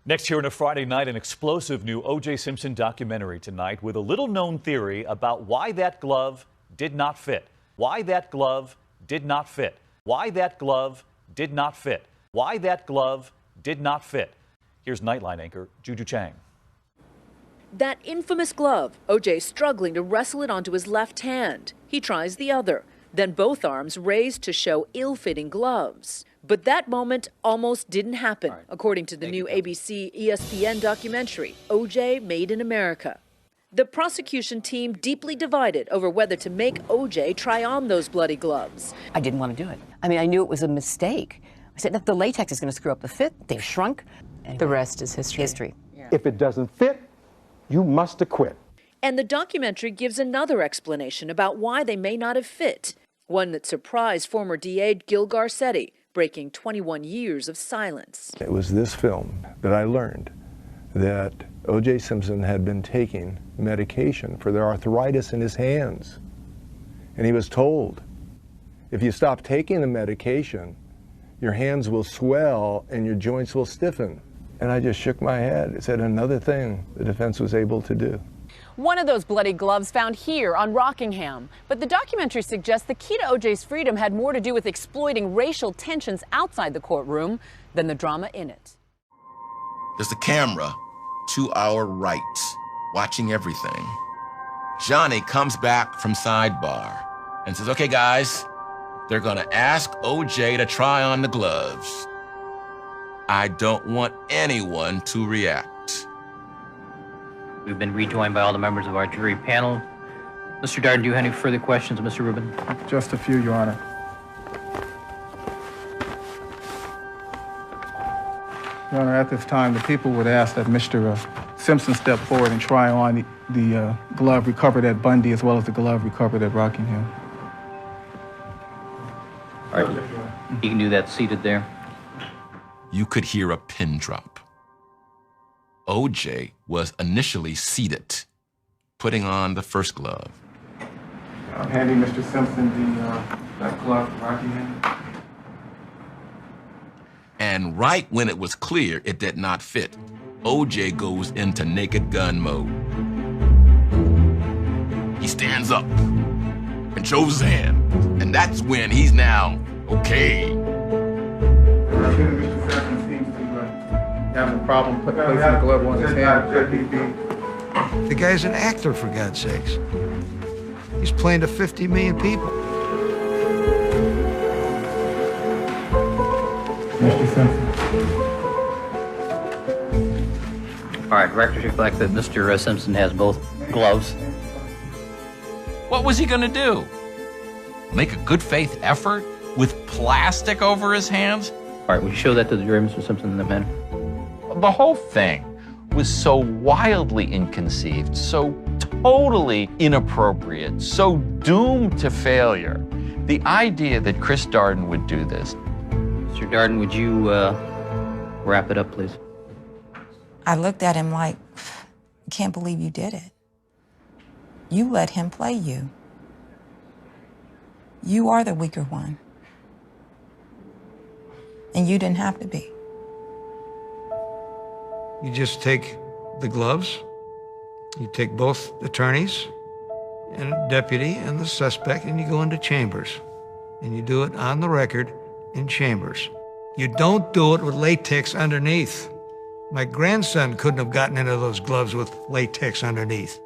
Next here on a Friday night, an explosive new O.J. Simpson documentary tonight with a little-known theory about why that glove did not fit. Why that glove did not fit. Why that glove did not fit. Why that glove did not fit. Here's Nightline anchor Juju Chang. That infamous glove, O.J. struggling to wrestle it onto his left hand. He tries the other, then both arms raised to show ill-fitting gloves. But that moment almost didn't happen, according to the new ABC ESPN documentary, O.J. Made in America. The prosecution team deeply divided over whether to make O.J. try on those bloody gloves. I didn't want to do it. I mean, I knew it was a mistake. I said, the latex is going to screw up the fit. They've shrunk. Anyway, the rest is history. If it doesn't fit, you must acquit. And the documentary gives another explanation about why they may not have fit, one that surprised former DA Gil Garcetti, breaking 21 years of silence. It was this film that I learned that O.J. Simpson had been taking medication for the arthritis in his hands. And he was told, if you stop taking the medication, your hands will swell and your joints will stiffen. And I just shook my head. It said another thing the defense was able to do. One of those bloody gloves found here on Rockingham. But the documentary suggests the key to O.J.'s freedom had more to do with exploiting racial tensions outside the courtroom than the drama in it. There's the camera to our right, watching everything. Johnny comes back from sidebar and says, okay, guys, they're gonna ask O.J. to try on the gloves. I don't want anyone to react. We've been rejoined by all the members of our jury panel. Mr. Darden, do you have any further questions of Mr. Rubin? Just a few, Your Honor. Your Honor, at this time, the people would ask that Mr. Simpson step forward and try on the glove recovered at Bundy as well as the glove recovered at Rockingham. All right, you can do that seated there. You could hear a pin drop. O.J. was initially seated, putting on the first glove. I'm handing Mr. Simpson that glove to Rockingham. And right when it was clear it did not fit, O.J. goes into naked gun mode. He stands up and shows his hand. And that's when he's now okay. Mr. Simpson seems to have a problem placing the glove on his hand. The guy's an actor, for God's sakes. He's playing to 50 million people. Mr. Simpson. All right, records reflect that Mr. Simpson has both gloves. What was he gonna do? Make a good faith effort with plastic over his hands? All right, will you show that to the jury, Mr. Simpson, in a minute? The whole thing was so wildly inconceived, so totally inappropriate, so doomed to failure. The idea that Chris Darden would do this. Mr. Darden, would you wrap it up, please? I looked at him like, I can't believe you did it. You let him play you. You are the weaker one. And you didn't have to be. You just take the gloves, you take both attorneys and a deputy and the suspect, and you go into chambers. And you do it on the record in chambers. You don't do it with latex underneath. My grandson couldn't have gotten into those gloves with latex underneath.